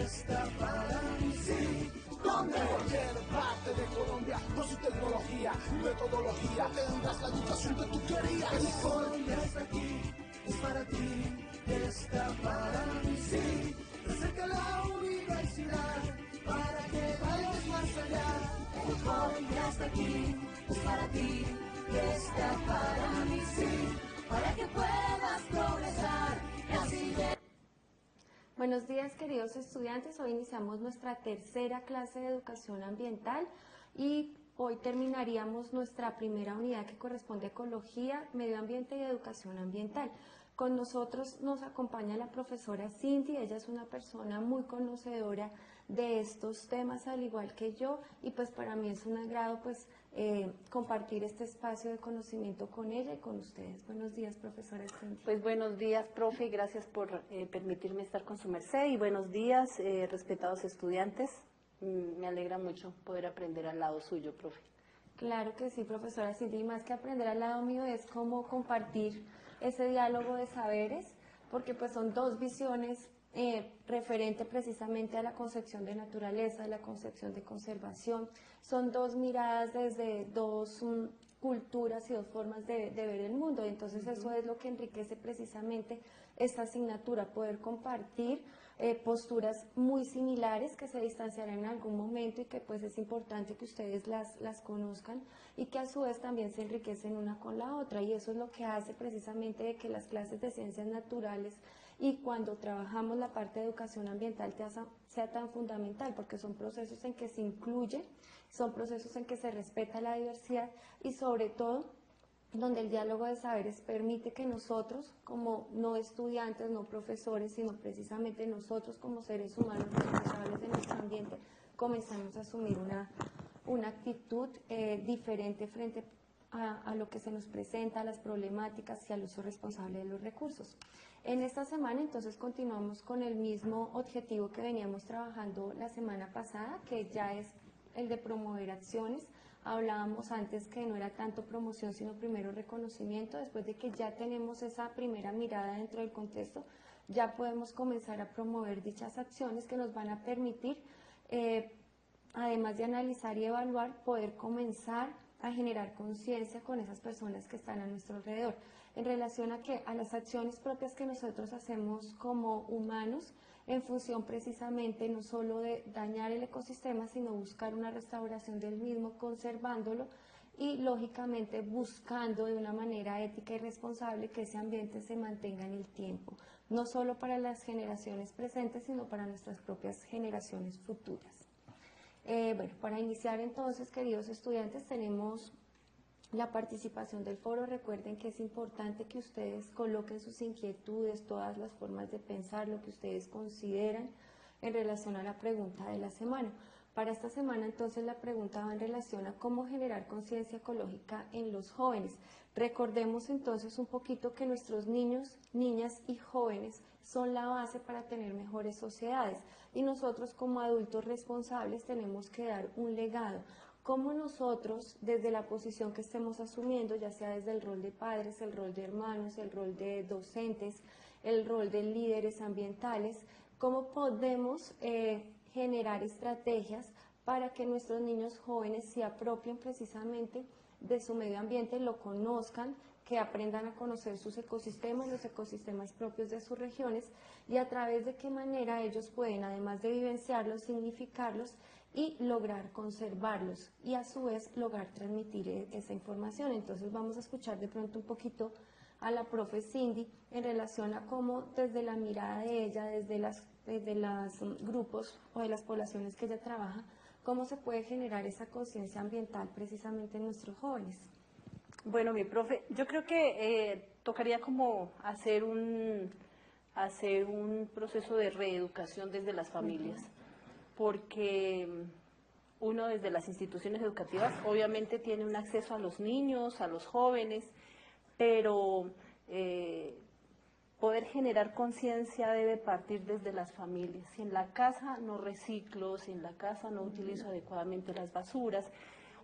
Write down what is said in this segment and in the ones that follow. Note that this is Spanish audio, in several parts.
está para mí, sí. Donde cualquier parte de Colombia, con su tecnología, metodología, tendrás la educación que tú querías. Colombia está aquí, es para ti, está para mí, sí. Te acerca la universidad para que vayas más allá. Colombia está aquí, es para ti, está para mí, sí. Para que puedas progresar y así llegar. Buenos días, queridos estudiantes. Hoy iniciamos nuestra tercera clase de educación ambiental y hoy terminaríamos nuestra primera unidad que corresponde a ecología, medio ambiente y educación ambiental. Con nosotros nos acompaña la profesora Cindy. Ella es una persona muy conocedora de estos temas al igual que yo, y pues para mí es un agrado compartir este espacio de conocimiento con ella y con ustedes. Buenos días, profesora Cindy. Pues buenos días, profe, y gracias por permitirme estar con su merced, y buenos días, respetados estudiantes. Me alegra mucho poder aprender al lado suyo, profe. Claro que sí, profesora Cindy, y más que aprender al lado mío es como compartir ese diálogo de saberes, porque pues son dos visiones referente precisamente a la concepción de naturaleza, a la concepción de conservación. Son dos miradas desde dos culturas y dos formas de ver el mundo, y entonces eso es lo que enriquece precisamente esta asignatura, poder compartir posturas muy similares que se distanciarán en algún momento y que pues es importante que ustedes las conozcan y que a su vez también se enriquecen una con la otra, y eso es lo que hace precisamente de que las clases de ciencias naturales y cuando trabajamos la parte de educación ambiental sea tan fundamental, porque son procesos en que se incluye, son procesos en que se respeta la diversidad y sobre todo donde el diálogo de saberes permite que nosotros, como no estudiantes, no profesores, sino precisamente nosotros como seres humanos responsables de nuestro ambiente, comenzamos a asumir una actitud diferente frente a lo que se nos presenta, a las problemáticas y al uso responsable de los recursos. En esta semana entonces continuamos con el mismo objetivo que veníamos trabajando la semana pasada, que ya es el de promover acciones. Hablábamos antes que no era tanto promoción, sino primero reconocimiento. Después de que ya tenemos esa primera mirada dentro del contexto, ya podemos comenzar a promover dichas acciones que nos van a permitir, además de analizar y evaluar, poder comenzar a generar conciencia con esas personas que están a nuestro alrededor, en relación a las acciones propias que nosotros hacemos como humanos, en función precisamente no solo de dañar el ecosistema, sino buscar una restauración del mismo, conservándolo y lógicamente buscando de una manera ética y responsable que ese ambiente se mantenga en el tiempo, no solo para las generaciones presentes, sino para nuestras propias generaciones futuras. Bueno, para iniciar entonces, queridos estudiantes, tenemos la participación del foro. Recuerden que es importante que ustedes coloquen sus inquietudes, todas las formas de pensar, lo que ustedes consideran en relación a la pregunta de la semana. Para esta semana entonces la pregunta va en relación a cómo generar conciencia ecológica en los jóvenes. Recordemos entonces un poquito que nuestros niños, niñas y jóvenes son la base para tener mejores sociedades, y nosotros como adultos responsables tenemos que dar un legado. Cómo nosotros, desde la posición que estemos asumiendo, ya sea desde el rol de padres, el rol de hermanos, el rol de docentes, el rol de líderes ambientales, cómo podemos generar estrategias para que nuestros niños jóvenes se apropien precisamente de su medio ambiente, lo conozcan, que aprendan a conocer sus ecosistemas, los ecosistemas propios de sus regiones, y a través de qué manera ellos pueden, además de vivenciarlos, significarlos y lograr conservarlos y a su vez lograr transmitir esa información. Entonces vamos a escuchar de pronto un poquito a la profe Cindy en relación a cómo desde la mirada de ella, desde los grupos o de las poblaciones que ella trabaja, cómo se puede generar esa conciencia ambiental precisamente en nuestros jóvenes. Bueno, mi profe, yo creo que tocaría como hacer un proceso de reeducación desde las familias, porque uno desde las instituciones educativas obviamente tiene un acceso a los niños, a los jóvenes, pero poder generar conciencia debe partir desde las familias. Si en la casa no reciclo, si en la casa no utilizo adecuadamente las basuras,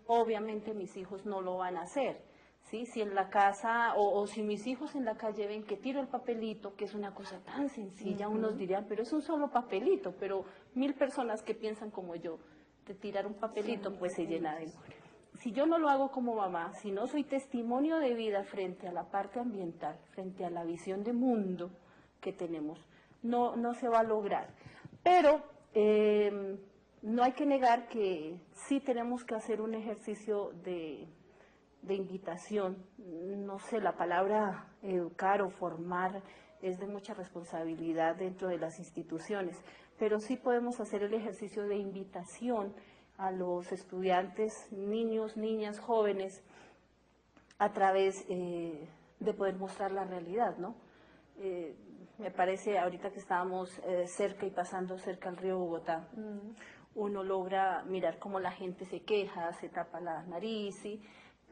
obviamente mis hijos no lo van a hacer. ¿sí? Si en la casa, o si mis hijos en la calle ven que tiro el papelito, que es una cosa tan sencilla, unos dirían, pero es un solo papelito, pero 1000 personas que piensan como yo, de tirar un papelito, pues se llena de mugre. Si yo no lo hago como mamá, si no soy testimonio de vida frente a la parte ambiental, frente a la visión de mundo que tenemos, no se va a lograr. Pero no hay que negar que sí tenemos que hacer un ejercicio de invitación. No sé, la palabra educar o formar es de mucha responsabilidad dentro de las instituciones, pero sí podemos hacer el ejercicio de invitación a los estudiantes, niños, niñas, jóvenes, a través de poder mostrar la realidad, ¿no? Me parece, ahorita que estábamos cerca y pasando cerca al río Bogotá, uno logra mirar cómo la gente se queja, se tapa la nariz, ¿sí?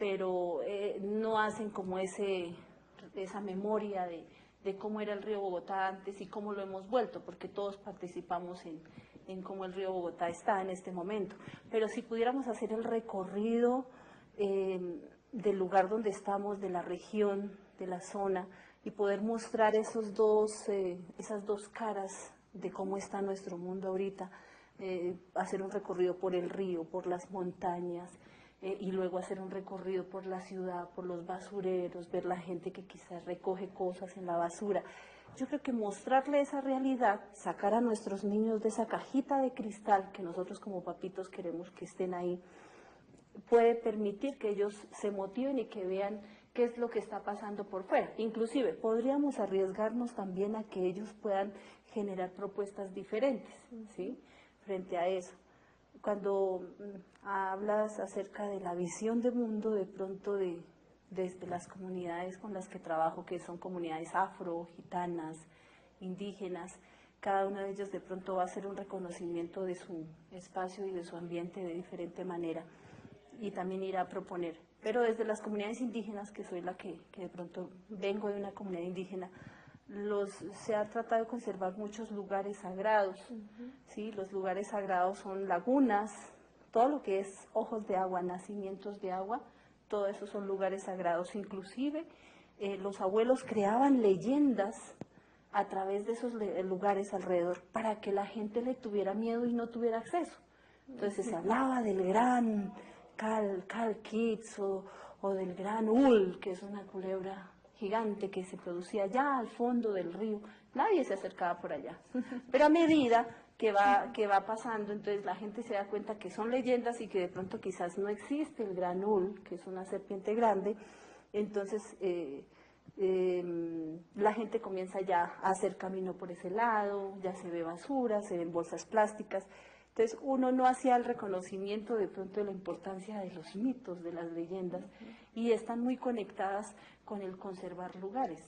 Pero no hacen como esa memoria de cómo era el río Bogotá antes y cómo lo hemos vuelto, porque todos participamos en cómo el río Bogotá está en este momento. Pero si pudiéramos hacer el recorrido del lugar donde estamos, de la región, de la zona, y poder mostrar esas dos caras de cómo está nuestro mundo ahorita, hacer un recorrido por el río, por las montañas, y luego hacer un recorrido por la ciudad, por los basureros, ver la gente que quizás recoge cosas en la basura. Yo creo que mostrarle esa realidad, sacar a nuestros niños de esa cajita de cristal que nosotros como papitos queremos que estén ahí, puede permitir que ellos se motiven y que vean qué es lo que está pasando por fuera. Inclusive podríamos arriesgarnos también a que ellos puedan generar propuestas diferentes, ¿sí? Frente a eso. Cuando hablas acerca de la visión de mundo, de pronto desde las comunidades con las que trabajo, que son comunidades afro, gitanas, indígenas, cada uno de ellos de pronto va a hacer un reconocimiento de su espacio y de su ambiente de diferente manera, y también irá a proponer. Pero desde las comunidades indígenas, que soy la que de pronto vengo de una comunidad indígena, se ha tratado de conservar muchos lugares sagrados, ¿sí? Los lugares sagrados son lagunas, todo lo que es ojos de agua, nacimientos de agua, todo eso son lugares sagrados. Inclusive los abuelos creaban leyendas a través de esos lugares alrededor para que la gente le tuviera miedo y no tuviera acceso. Entonces se hablaba del gran Cal Kitz o del gran Ul, que es una culebra gigante que se producía allá al fondo del río. Nadie se acercaba por allá. Pero a medida que va pasando, entonces la gente se da cuenta que son leyendas y que de pronto quizás no existe el gran Ul, que es una serpiente grande. Entonces la gente comienza ya a hacer camino por ese lado, ya se ve basura, se ven bolsas plásticas. Entonces uno no hacía el reconocimiento de pronto de la importancia de los mitos, de las leyendas, y están muy conectadas con el conservar lugares.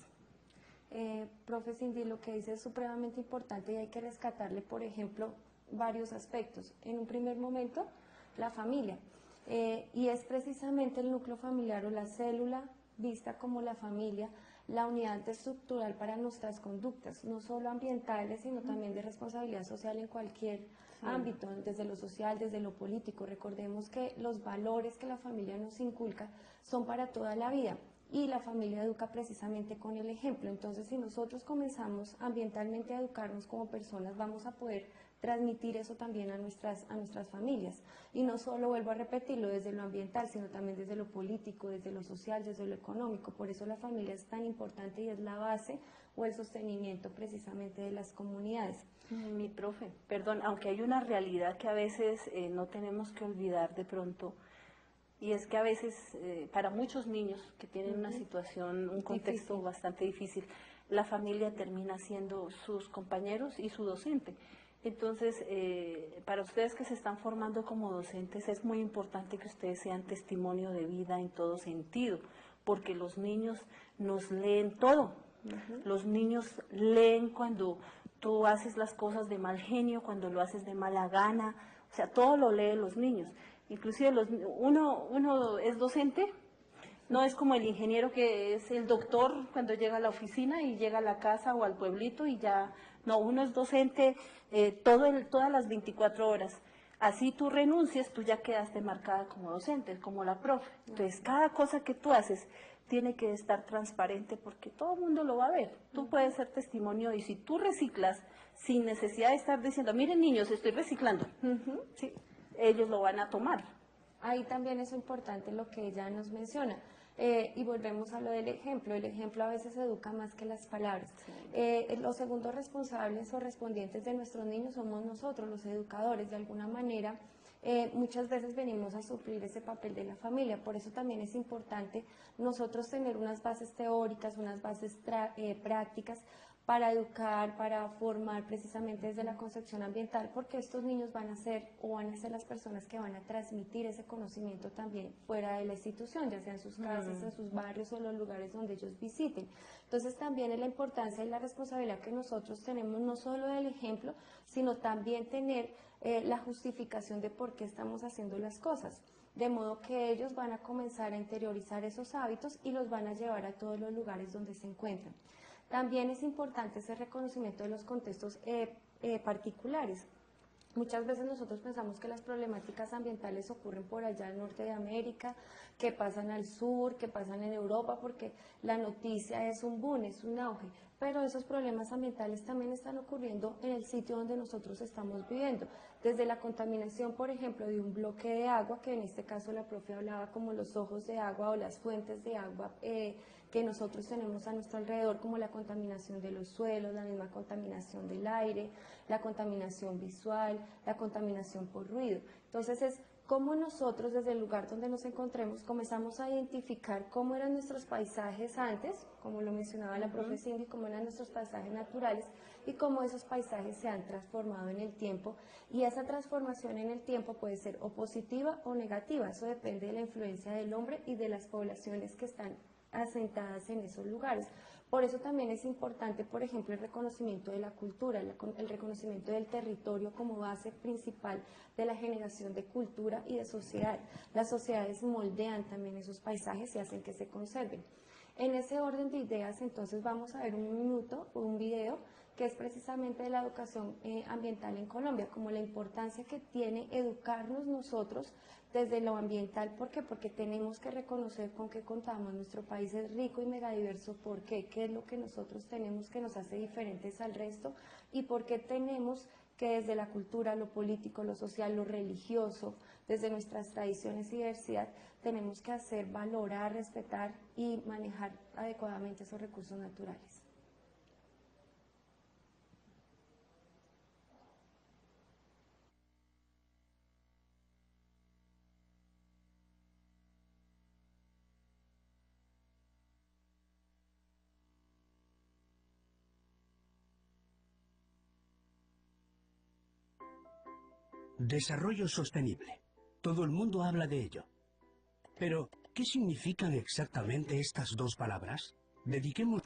Profe Cindy, lo que dice es supremamente importante y hay que rescatarle, por ejemplo, varios aspectos. En un primer momento, la familia, y es precisamente el núcleo familiar o la célula vista como la familia, la unidad estructural para nuestras conductas, no solo ambientales, sino también de responsabilidad social en cualquier ámbito, desde lo social, desde lo político. Recordemos que los valores que la familia nos inculca son para toda la vida y la familia educa precisamente con el ejemplo. Entonces, si nosotros comenzamos ambientalmente a educarnos como personas, vamos a poder transmitir eso también a nuestras familias. Y no solo, vuelvo a repetirlo, desde lo ambiental, sino también desde lo político, desde lo social, desde lo económico. Por eso la familia es tan importante y es la base o el sostenimiento precisamente de las comunidades. Mi profe, perdón, aunque hay una realidad que a veces no tenemos que olvidar de pronto, y es que a veces para muchos niños que tienen una situación, un contexto bastante difícil, la familia termina siendo sus compañeros y su docente. Entonces, para ustedes que se están formando como docentes, es muy importante que ustedes sean testimonio de vida en todo sentido, porque los niños nos leen todo. Los niños leen cuando tú haces las cosas de mal genio, cuando lo haces de mala gana, o sea, todo lo leen los niños. Inclusive uno es docente, no es como el ingeniero que es el doctor cuando llega a la oficina y llega a la casa o al pueblito y ya, no, uno es docente todas las 24 horas. Así tú renuncies, tú ya quedaste marcada como docente, como la profe. Entonces, cada cosa que tú haces tiene que estar transparente porque todo el mundo lo va a ver. Tú puedes ser testimonio y si tú reciclas sin necesidad de estar diciendo, miren niños, estoy reciclando, sí, ellos lo van a tomar. Ahí también es importante lo que ella nos menciona. Y volvemos a lo del ejemplo. El ejemplo a veces educa más que las palabras. Los segundos responsables o respondientes de nuestros niños somos nosotros, los educadores. De alguna manera, muchas veces venimos a suplir ese papel de la familia. Por eso también es importante nosotros tener unas bases teóricas, unas bases prácticas, para educar, para formar precisamente desde la concepción ambiental, porque estos niños van a ser las personas que van a transmitir ese conocimiento también fuera de la institución, ya sea en sus casas, en sus barrios o en los lugares donde ellos visiten. Entonces también es la importancia y la responsabilidad que nosotros tenemos, no solo del ejemplo, sino también tener la justificación de por qué estamos haciendo las cosas. De modo que ellos van a comenzar a interiorizar esos hábitos y los van a llevar a todos los lugares donde se encuentran. También es importante ese reconocimiento de los contextos particulares. Muchas veces nosotros pensamos que las problemáticas ambientales ocurren por allá al norte de América, que pasan al sur, que pasan en Europa, porque la noticia es un boom, es un auge. Pero esos problemas ambientales también están ocurriendo en el sitio donde nosotros estamos viviendo. Desde la contaminación, por ejemplo, de un bloque de agua, que en este caso la profe hablaba como los ojos de agua o las fuentes de agua que nosotros tenemos a nuestro alrededor, como la contaminación de los suelos, la misma contaminación del aire, la contaminación visual, la contaminación por ruido. Entonces es cómo nosotros desde el lugar donde nos encontremos comenzamos a identificar cómo eran nuestros paisajes antes, como lo mencionaba la profe Cindy, cómo eran nuestros paisajes naturales y cómo esos paisajes se han transformado en el tiempo, y esa transformación en el tiempo puede ser o positiva o negativa, eso depende de la influencia del hombre y de las poblaciones que están asentadas en esos lugares. Por eso también es importante, por ejemplo, el reconocimiento de la cultura, el reconocimiento del territorio como base principal de la generación de cultura y de sociedad. Las sociedades moldean también esos paisajes y hacen que se conserven. En ese orden de ideas, entonces vamos a ver un minuto o un video que es precisamente de la educación ambiental en Colombia, como la importancia que tiene educarnos nosotros desde lo ambiental. ¿Por qué? Porque tenemos que reconocer con qué contamos. Nuestro país es rico y megadiverso. ¿Por qué? ¿Qué es lo que nosotros tenemos que nos hace diferentes al resto? ¿Y por qué tenemos que desde la cultura, lo político, lo social, lo religioso, desde nuestras tradiciones y diversidad, tenemos que hacer, valorar, respetar y manejar adecuadamente esos recursos naturales? Desarrollo sostenible. Todo el mundo habla de ello. Pero, ¿qué significan exactamente estas dos palabras? Dediquemos...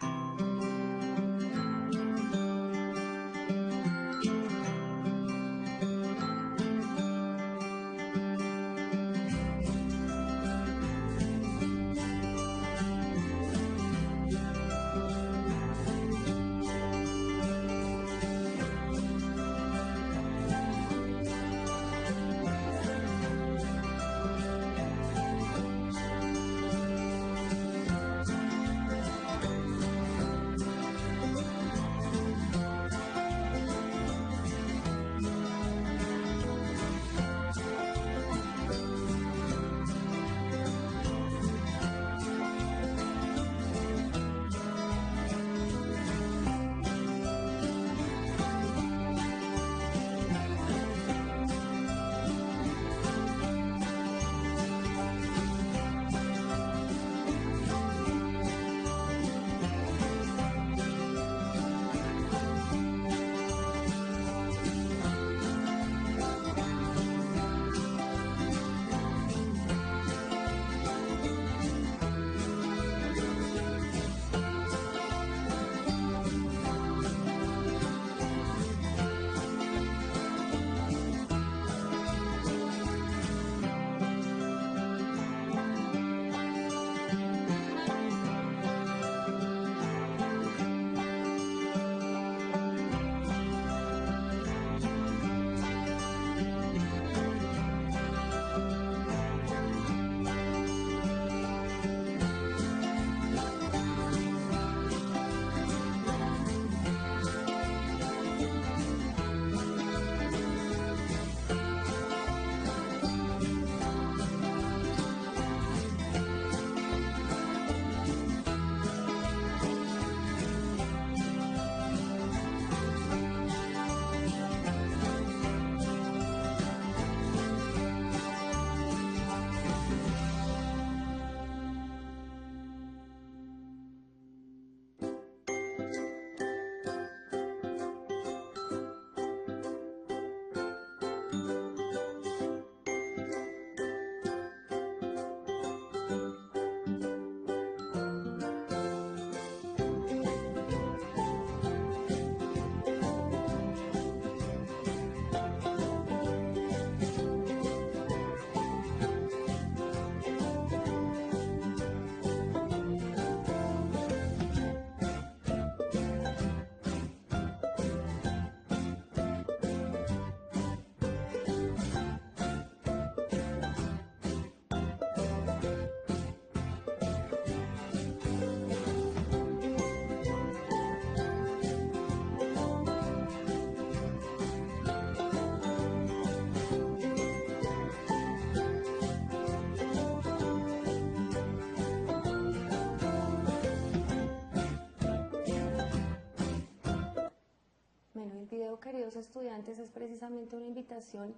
Bueno, el video, queridos estudiantes, es precisamente una invitación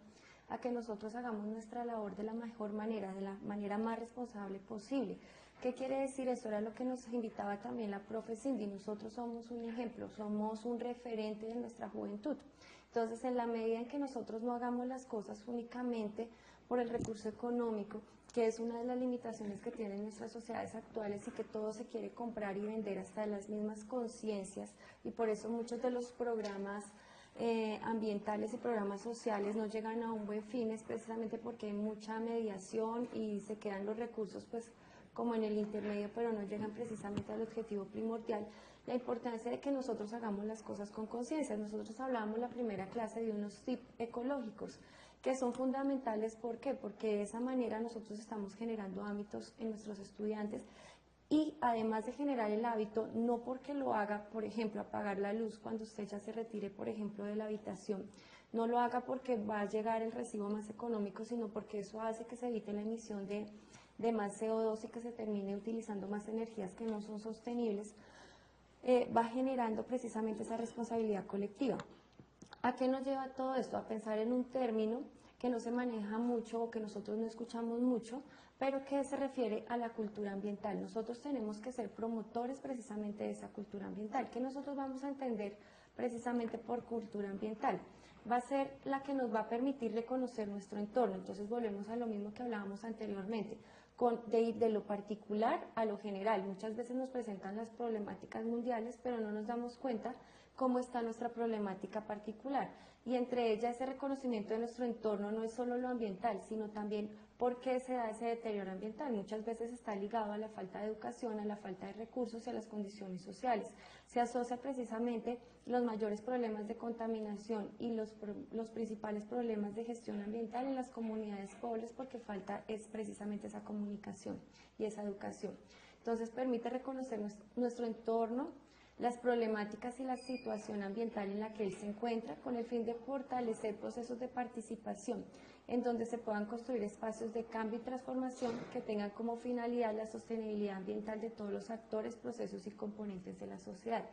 a que nosotros hagamos nuestra labor de la mejor manera, de la manera más responsable posible. ¿Qué quiere decir esto? Era lo que nos invitaba también la profe Cindy. Nosotros somos un ejemplo, somos un referente de nuestra juventud. Entonces, en la medida en que nosotros no hagamos las cosas únicamente por el recurso económico, que es una de las limitaciones que tienen nuestras sociedades actuales y que todo se quiere comprar y vender hasta las mismas conciencias, y por eso muchos de los programas ambientales y programas sociales no llegan a un buen fin, es precisamente porque hay mucha mediación y se quedan los recursos pues como en el intermedio, pero no llegan precisamente al objetivo primordial. La importancia de que nosotros hagamos las cosas con conciencia. Nosotros hablábamos la primera clase de unos tips ecológicos que son fundamentales. ¿Por qué? Porque de esa manera nosotros estamos generando hábitos en nuestros estudiantes, y además de generar el hábito, no porque lo haga, por ejemplo, apagar la luz cuando usted ya se retire, por ejemplo, de la habitación, no lo haga porque va a llegar el recibo más económico, sino porque eso hace que se evite la emisión de más CO2 y que se termine utilizando más energías que no son sostenibles. Va generando precisamente esa responsabilidad colectiva. ¿A qué nos lleva todo esto? A pensar en un término que no se maneja mucho o que nosotros no escuchamos mucho, pero que se refiere a la cultura ambiental. Nosotros tenemos que ser promotores precisamente de esa cultura ambiental. ¿Qué nosotros vamos a entender precisamente por cultura ambiental? Va a ser la que nos va a permitir reconocer nuestro entorno. Entonces volvemos a lo mismo que hablábamos anteriormente, de ir de lo particular a lo general. Muchas veces nos presentan las problemáticas mundiales, pero no nos damos cuenta cómo está nuestra problemática particular. Y entre ellas ese reconocimiento de nuestro entorno no es solo lo ambiental, sino también por qué se da ese deterioro ambiental. Muchas veces está ligado a la falta de educación, a la falta de recursos y a las condiciones sociales. Se asocia precisamente los mayores problemas de contaminación y los principales problemas de gestión ambiental en las comunidades pobres, porque falta es precisamente esa comunicación y esa educación. Entonces permite reconocer nuestro entorno, las problemáticas y la situación ambiental en la que él se encuentra, con el fin de fortalecer procesos de participación en donde se puedan construir espacios de cambio y transformación que tengan como finalidad la sostenibilidad ambiental de todos los actores, procesos y componentes de la sociedad.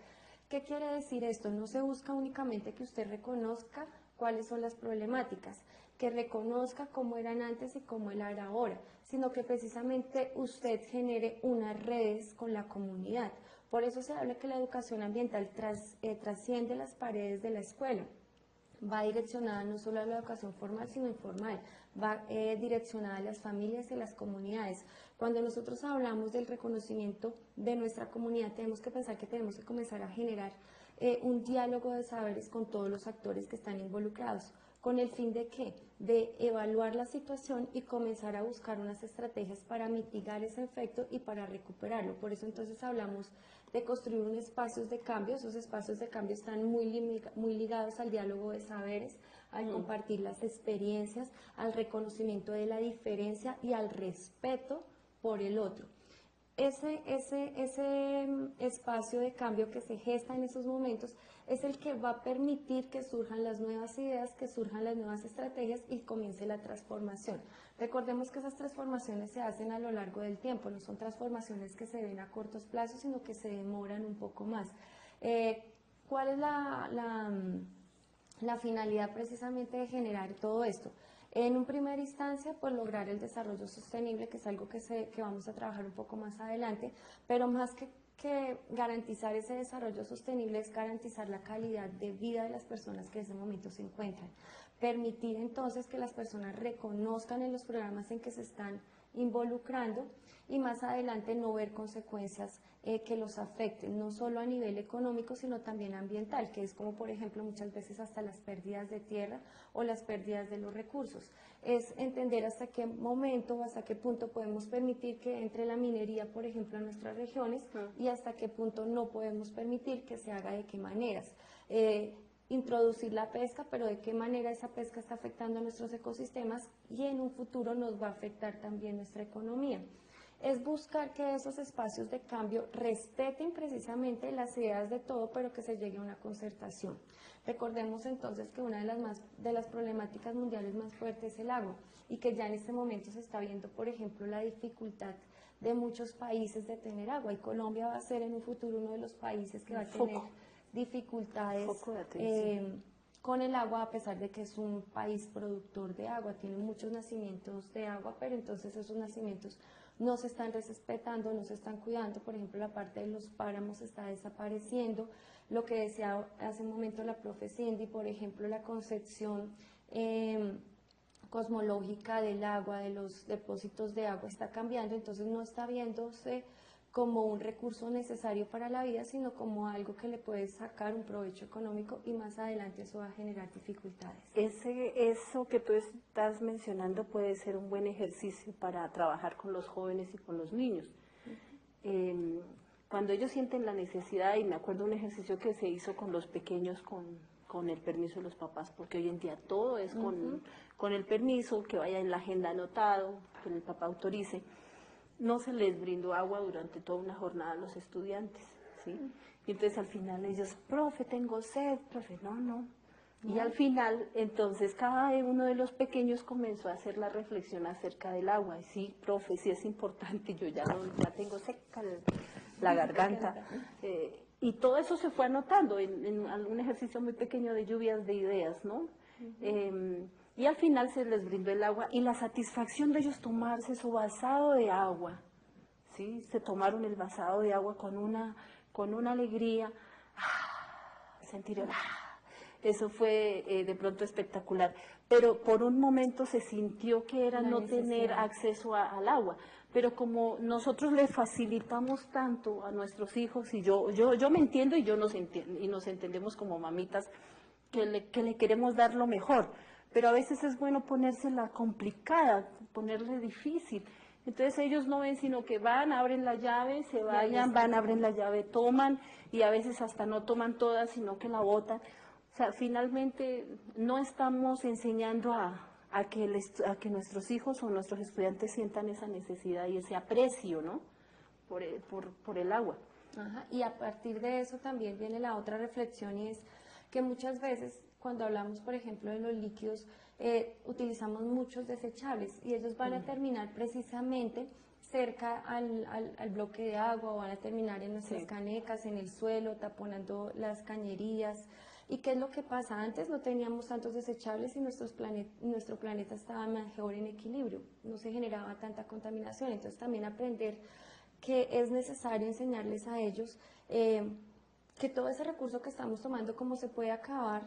¿Qué quiere decir esto? No se busca únicamente que usted reconozca cuáles son las problemáticas, que reconozca cómo eran antes y cómo eran ahora, sino que precisamente usted genere unas redes con la comunidad. Por eso se habla que la educación ambiental trasciende las paredes de la escuela. Va direccionada no solo a la educación formal, sino informal, va direccionada a las familias y a las comunidades. Cuando nosotros hablamos del reconocimiento de nuestra comunidad, tenemos que pensar que tenemos que comenzar a generar un diálogo de saberes con todos los actores que están involucrados. ¿Con el fin de qué? De evaluar la situación y comenzar a buscar unas estrategias para mitigar ese efecto y para recuperarlo. Por eso entonces hablamos de construir unos espacios de cambio. Esos espacios de cambio están muy ligados al diálogo de saberes, al compartir las experiencias, al reconocimiento de la diferencia y al respeto por el otro. Ese espacio de cambio que se gesta en esos momentos es el que va a permitir que surjan las nuevas ideas, que surjan las nuevas estrategias y comience la transformación. Recordemos que esas transformaciones se hacen a lo largo del tiempo, no son transformaciones que se ven a cortos plazos, sino que se demoran un poco más. ¿Cuál es la finalidad precisamente de generar todo esto? En un primera instancia, pues lograr el desarrollo sostenible, que es algo que vamos a trabajar un poco más adelante, pero más que garantizar ese desarrollo sostenible es garantizar la calidad de vida de las personas que en ese momento se encuentran. permitir entonces que las personas reconozcan en los programas en que se están involucrando y más adelante no ver consecuencias que los afecten, no solo a nivel económico, sino también ambiental, que es como por ejemplo muchas veces hasta las pérdidas de tierra o las pérdidas de los recursos. Es entender hasta qué momento o hasta qué punto podemos permitir que entre la minería, por ejemplo, en nuestras regiones y hasta qué punto no podemos permitir que se haga, de qué maneras. Introducir la pesca, pero de qué manera esa pesca está afectando a nuestros ecosistemas y en un futuro nos va a afectar también nuestra economía. Es buscar que esos espacios de cambio respeten precisamente las ideas de todo, pero que se llegue a una concertación. Recordemos entonces que una de las problemáticas mundiales más fuertes es el agua y que ya en este momento se está viendo, por ejemplo, la dificultad de muchos países de tener agua y Colombia va a ser en un futuro uno de los países que va a tener dificultades con el agua, a pesar de que es un país productor de agua, tiene muchos nacimientos de agua, pero entonces esos nacimientos no se están respetando, no se están cuidando. Por ejemplo, la parte de los páramos está desapareciendo. Lo que decía hace un momento la profe Cindy, por ejemplo, la concepción cosmológica del agua, de los depósitos de agua está cambiando, entonces no está viéndose como un recurso necesario para la vida, sino como algo que le puede sacar un provecho económico y más adelante eso va a generar dificultades. Eso que tú estás mencionando puede ser un buen ejercicio para trabajar con los jóvenes y con los niños. Cuando ellos sienten la necesidad, y me acuerdo un ejercicio que se hizo con los pequeños con el permiso de los papás, porque hoy en día todo es con el permiso, que vaya en la agenda anotado, que el papá autorice. No se les brindó agua durante toda una jornada a los estudiantes, ¿sí? Y entonces al final ellos, profe, tengo sed, profe, no. Y al final, entonces, cada uno de los pequeños comenzó a hacer la reflexión acerca del agua. Y sí, profe, sí es importante, yo ya tengo seca la garganta. Y todo eso se fue anotando en un ejercicio muy pequeño de lluvias de ideas, ¿no? Y al final se les brindó el agua y la satisfacción de ellos tomarse su vasado de agua, ¿sí? Se tomaron el vasado de agua con una alegría, sentir eso fue de pronto espectacular, pero por un momento se sintió que era no tener acceso al agua, pero como nosotros le facilitamos tanto a nuestros hijos, y yo me entiendo y nos entendemos como mamitas, que le queremos dar lo mejor, pero a veces es bueno ponérsela complicada, ponerle difícil. Entonces ellos no ven sino que van, abren la llave, se vayan, abren la llave, toman y a veces hasta no toman todas, sino que la botan. O sea, finalmente no estamos enseñando a que nuestros hijos o nuestros estudiantes sientan esa necesidad y ese aprecio, ¿no? por el agua. Ajá. Y a partir de eso también viene la otra reflexión y es que muchas veces cuando hablamos, por ejemplo, de los líquidos, utilizamos muchos desechables y ellos van a terminar precisamente cerca al bloque de agua o van a terminar en nuestras canecas, en el suelo, taponando las cañerías. ¿Y qué es lo que pasa? Antes no teníamos tantos desechables y nuestro planeta estaba mejor en equilibrio, no se generaba tanta contaminación. Entonces también aprender que es necesario enseñarles a ellos que todo ese recurso que estamos tomando, como se puede acabar,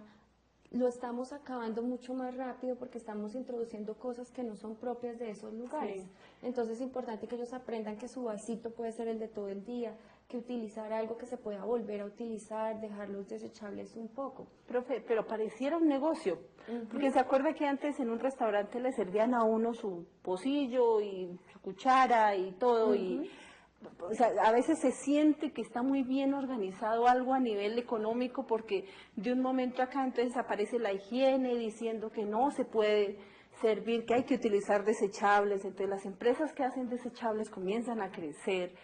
lo estamos acabando mucho más rápido porque estamos introduciendo cosas que no son propias de esos lugares. Entonces es importante que ellos aprendan que su vasito puede ser el de todo el día, que utilizar algo que se pueda volver a utilizar, dejar los desechables un poco. Profe, pero pareciera un negocio, porque se acuerda que antes en un restaurante le servían a uno su pocillo y su cuchara y todo, y o sea, a veces se siente que está muy bien organizado algo a nivel económico porque de un momento acá entonces aparece la higiene diciendo que no se puede servir, que hay que utilizar desechables, entonces las empresas que hacen desechables comienzan a crecer,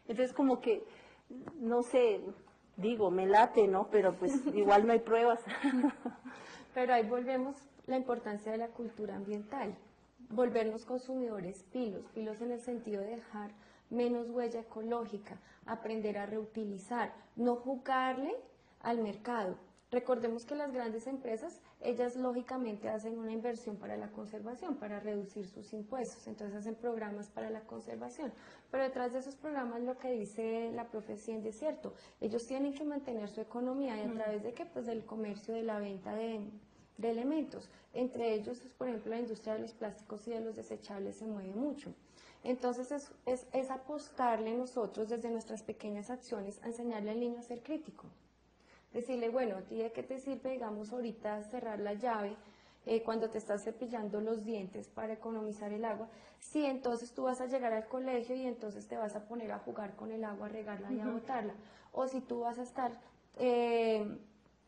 entonces como que, no sé, digo, me late, ¿no? Pero pues igual no hay pruebas. Pero ahí volvemos la importancia de la cultura ambiental, volvernos consumidores pilos en el sentido de dejar menos huella ecológica, aprender a reutilizar, no jugarle al mercado. Recordemos que las grandes empresas, ellas lógicamente hacen una inversión para la conservación, para reducir sus impuestos, entonces hacen programas para la conservación, pero detrás de esos programas lo que dice la profe Cindy es cierto, ellos tienen que mantener su economía y a través de qué, pues del comercio, de la venta de elementos. Entre ellos, por ejemplo, la industria de los plásticos y de los desechables se mueve mucho. Entonces es apostarle nosotros desde nuestras pequeñas acciones a enseñarle al niño a ser crítico. Decirle, bueno, ¿de qué te sirve, digamos, ahorita cerrar la llave cuando te estás cepillando los dientes para economizar el agua? Sí, entonces tú vas a llegar al colegio y entonces te vas a poner a jugar con el agua, a regarla y a botarla. O si tú vas a estar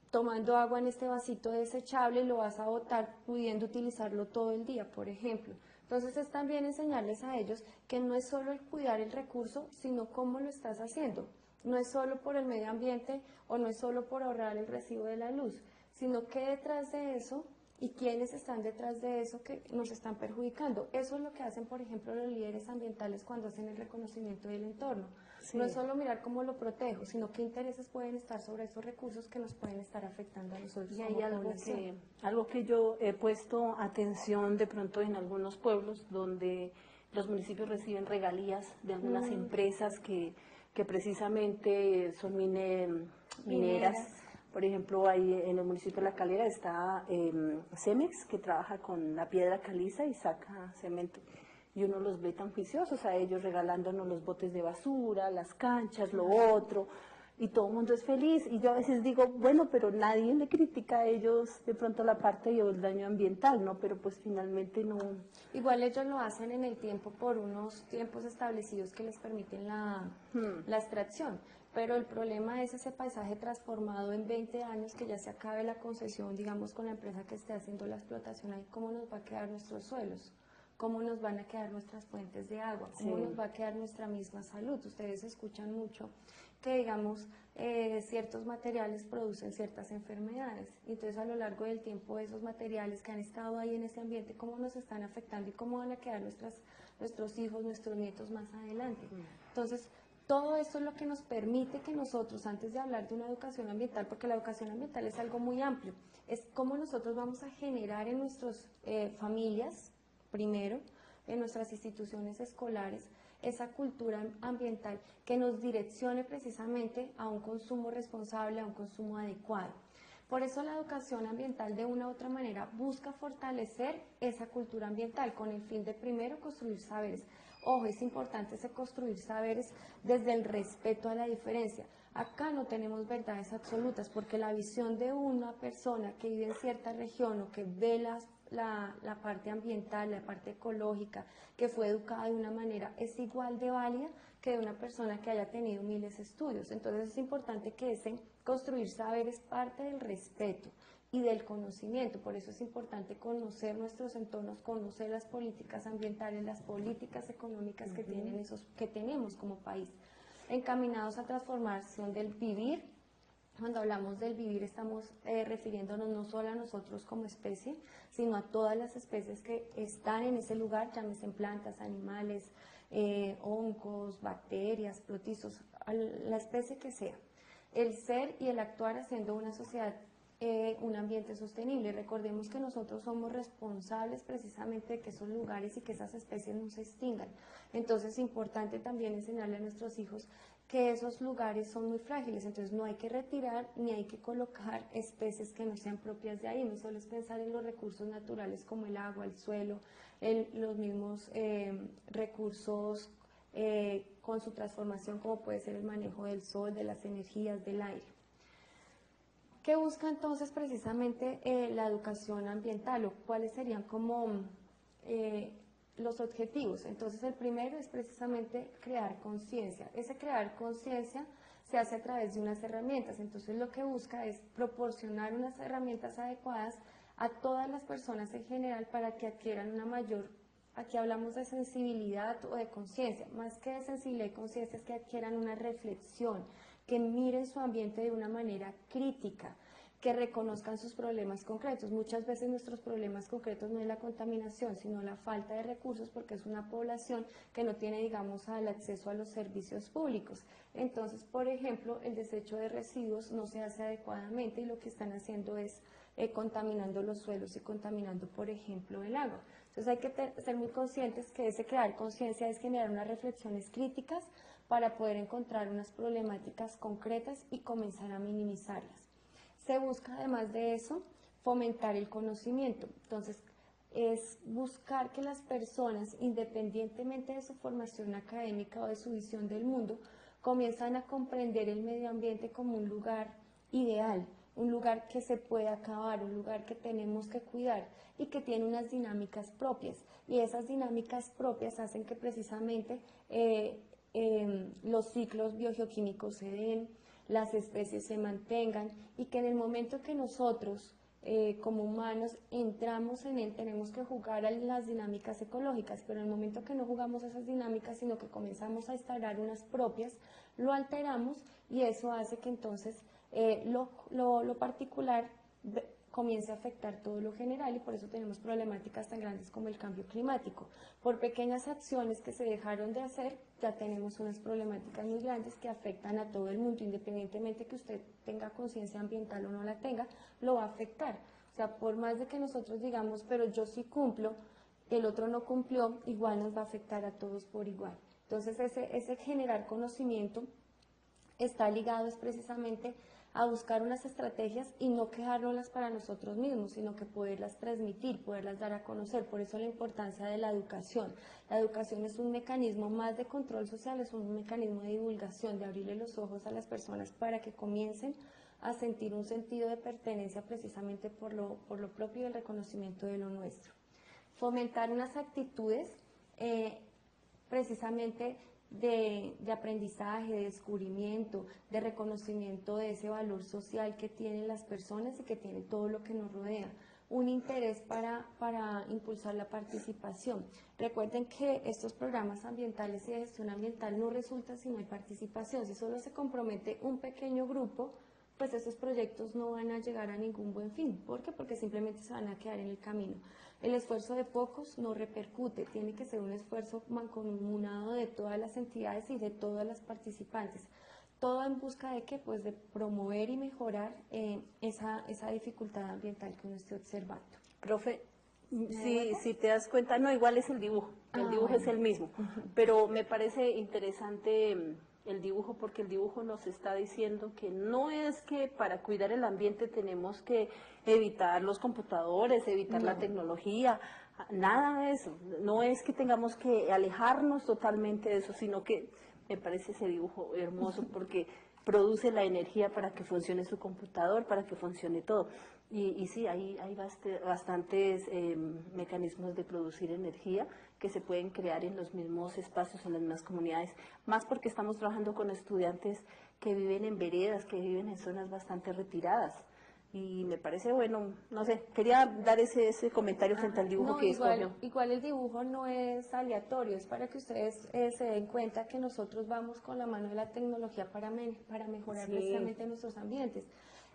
tomando agua en este vasito desechable, lo vas a botar pudiendo utilizarlo todo el día, por ejemplo. Entonces es también enseñarles a ellos que no es solo el cuidar el recurso, sino cómo lo estás haciendo. No es solo por el medio ambiente o no es solo por ahorrar el recibo de la luz, sino que detrás de eso y quiénes están detrás de eso que nos están perjudicando. Eso es lo que hacen, por ejemplo, los líderes ambientales cuando hacen el reconocimiento del entorno. Sí. No es solo mirar cómo lo protejo, sino qué intereses pueden estar sobre esos recursos que nos pueden estar afectando a nosotros Y como hay población. algo que yo he puesto atención de pronto en algunos pueblos donde los municipios reciben regalías de algunas empresas que precisamente son mineras. Por ejemplo, ahí en el municipio de La Calera está Cemex, que trabaja con la piedra caliza y saca cemento. Y uno los ve tan juiciosos a ellos regalándonos los botes de basura, las canchas, lo otro, y todo el mundo es feliz. Y yo a veces digo, bueno, pero nadie le critica a ellos de pronto la parte del daño ambiental, ¿no? Pero pues finalmente no. Igual ellos lo hacen en el tiempo por unos tiempos establecidos que les permiten la extracción, pero el problema es ese paisaje transformado en 20 años que ya se acabe la concesión, digamos, con la empresa que esté haciendo la explotación ahí, ¿cómo nos va a quedar nuestros suelos? ¿Cómo nos van a quedar nuestras fuentes de agua? ¿Cómo nos va a quedar nuestra misma salud? Ustedes escuchan mucho que, digamos, ciertos materiales producen ciertas enfermedades. Entonces, a lo largo del tiempo, esos materiales que han estado ahí en ese ambiente, ¿cómo nos están afectando y cómo van a quedar nuestros hijos, nuestros nietos más adelante? Entonces, todo esto es lo que nos permite que nosotros, antes de hablar de una educación ambiental, porque la educación ambiental es algo muy amplio, es cómo nosotros vamos a generar en nuestras familias, primero, en nuestras instituciones escolares, esa cultura ambiental que nos direccione precisamente a un consumo responsable, a un consumo adecuado. Por eso la educación ambiental de una u otra manera busca fortalecer esa cultura ambiental con el fin de primero construir saberes. Ojo, es importante ese construir saberes desde el respeto a la diferencia. Acá no tenemos verdades absolutas porque la visión de una persona que vive en cierta región o que ve la parte ambiental, la parte ecológica, que fue educada de una manera, es igual de válida que de una persona que haya tenido miles de estudios. Entonces es importante que ese construir saber es parte del respeto y del conocimiento. Por eso es importante conocer nuestros entornos, conocer las políticas ambientales, las políticas económicas que tenemos como país, encaminados a transformación del vivir. Cuando hablamos del vivir estamos refiriéndonos no solo a nosotros como especie, sino a todas las especies que están en ese lugar, llámese plantas, animales, hongos, bacterias, protistos, la especie que sea. El ser y el actuar haciendo una sociedad, un ambiente sostenible. Recordemos que nosotros somos responsables precisamente de que esos lugares y que esas especies no se extingan. Entonces es importante también enseñarle a nuestros hijos que esos lugares son muy frágiles, entonces no hay que retirar ni hay que colocar especies que no sean propias de ahí, no solo es pensar en los recursos naturales como el agua, el suelo, los mismos recursos con su transformación como puede ser el manejo del sol, de las energías, del aire. ¿Qué busca entonces precisamente la educación ambiental o cuáles serían como los objetivos? Entonces el primero es precisamente crear conciencia. Ese crear conciencia se hace a través de unas herramientas. Entonces lo que busca es proporcionar unas herramientas adecuadas a todas las personas en general para que adquieran una mayor, aquí hablamos de sensibilidad o de conciencia, más que de sensibilidad y conciencia es que adquieran una reflexión, que miren su ambiente de una manera crítica, que reconozcan sus problemas concretos. Muchas veces nuestros problemas concretos no es la contaminación, sino la falta de recursos porque es una población que no tiene, digamos, el acceso a los servicios públicos. Entonces, por ejemplo, el desecho de residuos no se hace adecuadamente y lo que están haciendo es contaminando los suelos y contaminando, por ejemplo, el agua. Entonces hay que ser muy conscientes que ese crear conciencia es generar unas reflexiones críticas para poder encontrar unas problemáticas concretas y comenzar a minimizarlas. Se busca además de eso fomentar el conocimiento. Entonces, es buscar que las personas, independientemente de su formación académica o de su visión del mundo, comienzan a comprender el medio ambiente como un lugar ideal, un lugar que se puede acabar, un lugar que tenemos que cuidar y que tiene unas dinámicas propias. Y esas dinámicas propias hacen que precisamente los ciclos biogeoquímicos se den, las especies se mantengan y que en el momento que nosotros como humanos entramos en él, tenemos que jugar a las dinámicas ecológicas, pero en el momento que no jugamos esas dinámicas, sino que comenzamos a instaurar unas propias, lo alteramos y eso hace que entonces lo particular comience a afectar todo lo general y por eso tenemos problemáticas tan grandes como el cambio climático. Por pequeñas acciones que se dejaron de hacer, ya tenemos unas problemáticas muy grandes que afectan a todo el mundo, independientemente que usted tenga conciencia ambiental o no la tenga, lo va a afectar. O sea, por más de que nosotros digamos, pero yo sí cumplo, el otro no cumplió, igual nos va a afectar a todos por igual. Entonces, ese generar conocimiento está ligado es precisamente a buscar unas estrategias y no quedárnoslas para nosotros mismos, sino que poderlas transmitir, poderlas dar a conocer. Por eso la importancia de la educación. La educación es un mecanismo más de control social, es un mecanismo de divulgación, de abrirle los ojos a las personas para que comiencen a sentir un sentido de pertenencia precisamente por lo propio y el reconocimiento de lo nuestro. Fomentar unas actitudes precisamente de aprendizaje, de descubrimiento, de reconocimiento de ese valor social que tienen las personas y que tiene todo lo que nos rodea. Un interés para impulsar la participación. Recuerden que estos programas ambientales y de gestión ambiental no resultan si no hay participación. Si solo se compromete un pequeño grupo, pues esos proyectos no van a llegar a ningún buen fin. ¿Por qué? Porque simplemente se van a quedar en el camino. El esfuerzo de pocos no repercute, tiene que ser un esfuerzo mancomunado de todas las entidades y de todas las participantes. Todo en busca de qué? Pues de promover y mejorar esa dificultad ambiental que uno esté observando. Profe, si te das cuenta, no, igual es el dibujo bueno. es el mismo, pero me parece interesante el dibujo porque el dibujo nos está diciendo que no es que para cuidar el ambiente tenemos que evitar los computadores, evitar la tecnología, nada de eso, no es que tengamos que alejarnos totalmente de eso, sino que me parece ese dibujo hermoso porque produce la energía para que funcione su computador, para que funcione todo. Y sí, hay bastantes mecanismos de producir energía que se pueden crear en los mismos espacios, en las mismas comunidades, más porque estamos trabajando con estudiantes que viven en veredas, que viven en zonas bastante retiradas. Y me parece bueno, no sé, quería dar ese comentario frente al dibujo que escogió. Igual el dibujo no es aleatorio, es para que ustedes se den cuenta que nosotros vamos con la mano de la tecnología para mejorar precisamente nuestros ambientes.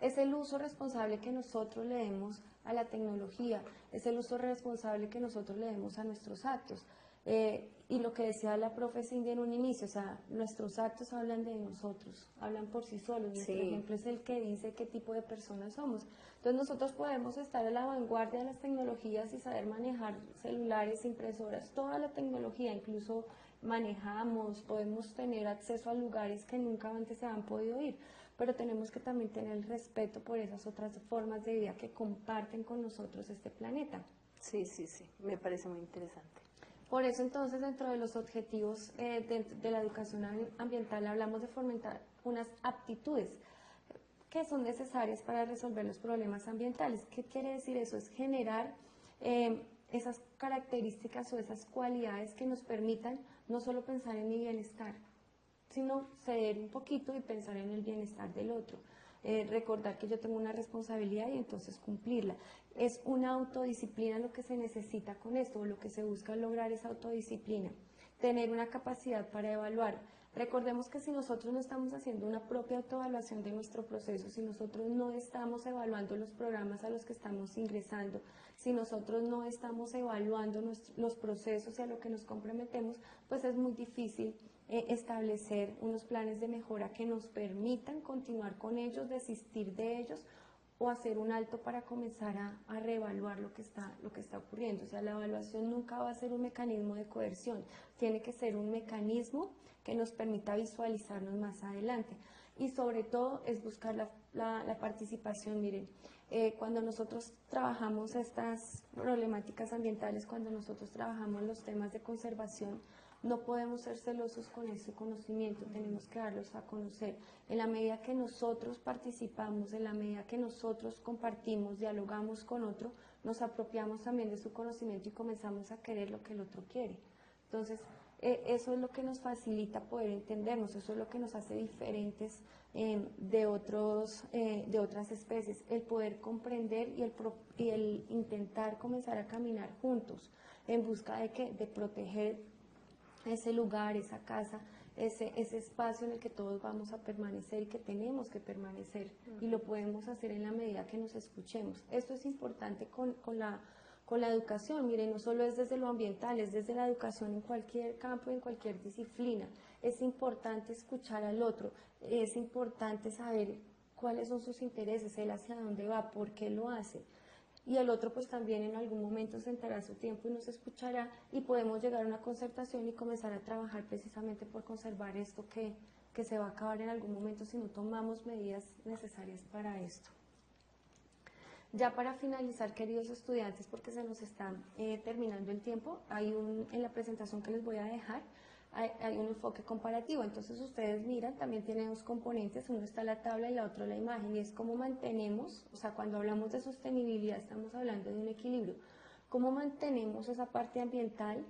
Es el uso responsable que nosotros le demos a la tecnología, es el uso responsable que nosotros le demos a nuestros actos. Y lo que decía la profe Cindy en un inicio, o sea, nuestros actos hablan de nosotros, hablan por sí solos. Nuestro ejemplo es el que dice qué tipo de personas somos. Entonces nosotros podemos estar a la vanguardia de las tecnologías y saber manejar celulares, impresoras, toda la tecnología, incluso manejamos, podemos tener acceso a lugares que nunca antes se han podido ir, pero tenemos que también tener el respeto por esas otras formas de vida que comparten con nosotros este planeta. Sí, me parece muy interesante. Por eso entonces dentro de los objetivos de la educación ambiental hablamos de fomentar unas aptitudes que son necesarias para resolver los problemas ambientales. ¿Qué quiere decir eso? Es generar esas características o esas cualidades que nos permitan no solo pensar en mi bienestar, sino ceder un poquito y pensar en el bienestar del otro. Recordar que yo tengo una responsabilidad y entonces cumplirla. Es una autodisciplina lo que se necesita con esto, o lo que se busca lograr es autodisciplina. Tener una capacidad para evaluar. Recordemos que si nosotros no estamos haciendo una propia autoevaluación de nuestro proceso, si nosotros no estamos evaluando los programas a los que estamos ingresando, si nosotros no estamos evaluando los procesos y a lo que nos comprometemos, pues es muy difícil establecer unos planes de mejora que nos permitan continuar con ellos, desistir de ellos o hacer un alto para comenzar a reevaluar lo que está ocurriendo. O sea, la evaluación nunca va a ser un mecanismo de coerción, tiene que ser un mecanismo que nos permita visualizarnos más adelante. Y sobre todo es buscar la participación. Miren, Cuando nosotros trabajamos estas problemáticas ambientales, cuando nosotros trabajamos los temas de conservación, no podemos ser celosos con ese conocimiento, tenemos que darlos a conocer. En la medida que nosotros participamos, en la medida que nosotros compartimos, dialogamos con otro, nos apropiamos también de su conocimiento y comenzamos a querer lo que el otro quiere. Entonces, eso es lo que nos facilita poder entendernos, eso es lo que nos hace diferentes de otras especies, el poder comprender y el intentar comenzar a caminar juntos en busca de proteger ese lugar, esa casa, ese espacio en el que todos vamos a permanecer y que tenemos que permanecer, y lo podemos hacer en la medida que nos escuchemos. Esto es importante con la educación, miren, no solo es desde lo ambiental, es desde la educación en cualquier campo, en cualquier disciplina. Es importante escuchar al otro, es importante saber cuáles son sus intereses, él hacia dónde va, por qué lo hace. Y el otro pues también en algún momento sentará su tiempo y nos escuchará, y podemos llegar a una concertación y comenzar a trabajar precisamente por conservar esto que se va a acabar en algún momento si no tomamos medidas necesarias para esto. Ya para finalizar, queridos estudiantes, porque se nos está terminando el tiempo, en la presentación que les voy a dejar, hay un enfoque comparativo. Entonces ustedes miran, también tiene dos componentes, uno está la tabla y la otra la imagen, y es cómo mantenemos, o sea, cuando hablamos de sostenibilidad estamos hablando de un equilibrio, cómo mantenemos esa parte ambiental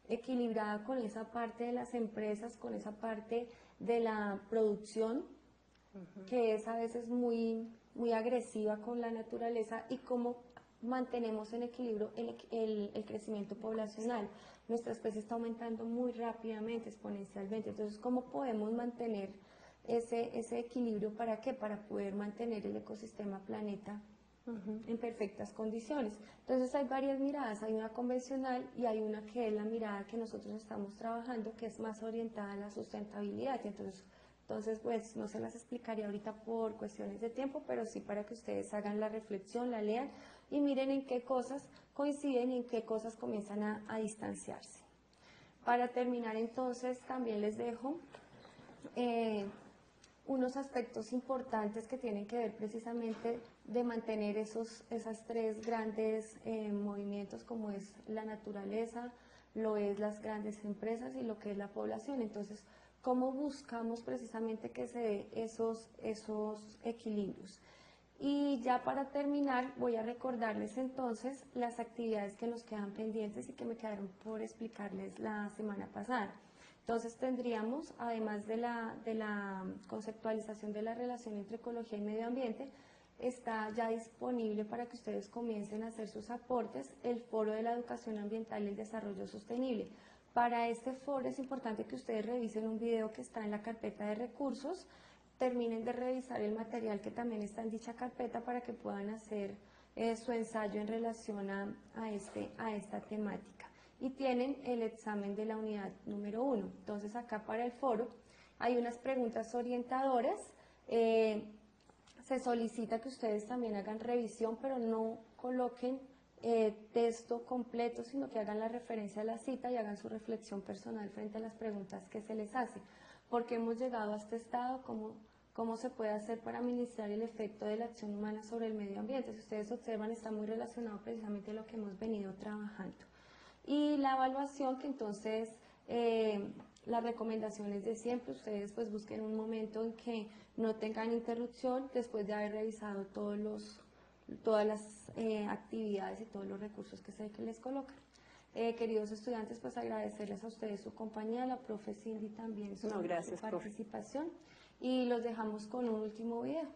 equilibrada con esa parte de las empresas, con esa parte de la producción, que es a veces muy agresiva con la naturaleza, y cómo mantenemos en equilibrio el crecimiento poblacional. Nuestra especie está aumentando muy rápidamente, exponencialmente. Entonces, ¿cómo podemos mantener ese equilibrio? ¿Para qué? Para poder mantener el ecosistema planeta en perfectas condiciones. Entonces hay varias miradas, hay una convencional y hay una que es la mirada que nosotros estamos trabajando, que es más orientada a la sustentabilidad. Entonces, pues no se las explicaría ahorita por cuestiones de tiempo, pero sí para que ustedes hagan la reflexión, la lean y miren en qué cosas coinciden y en qué cosas comienzan a distanciarse. Para terminar, entonces, también les dejo unos aspectos importantes que tienen que ver precisamente de mantener esas tres grandes movimientos, como es la naturaleza, lo es las grandes empresas y lo que es la población. Entonces, ¿cómo buscamos precisamente que se dé esos equilibrios? Y ya para terminar, voy a recordarles entonces las actividades que nos quedan pendientes y que me quedaron por explicarles la semana pasada. Entonces tendríamos, además de la conceptualización de la relación entre ecología y medio ambiente, está ya disponible para que ustedes comiencen a hacer sus aportes el Foro de la Educación Ambiental y el Desarrollo Sostenible. Para este foro es importante que ustedes revisen un video que está en la carpeta de recursos, terminen de revisar el material que también está en dicha carpeta para que puedan hacer su ensayo en relación a esta temática. Y tienen el examen de la unidad número 1. Entonces acá para el foro hay unas preguntas orientadoras. Se solicita que ustedes también hagan revisión, pero no coloquen texto completo, sino que hagan la referencia a la cita y hagan su reflexión personal frente a las preguntas que se les hace. ¿Por qué hemos llegado a este estado? ¿Cómo se puede hacer para minimizar el efecto de la acción humana sobre el medio ambiente? Si ustedes observan, está muy relacionado precisamente a lo que hemos venido trabajando. Y la evaluación, que entonces las recomendaciones de siempre, ustedes pues busquen un momento en que no tengan interrupción después de haber revisado todas las actividades y todos los recursos que les colocan. Queridos estudiantes, pues agradecerles a ustedes su compañía, a la profe Cindy también su participación, y los dejamos con un último video.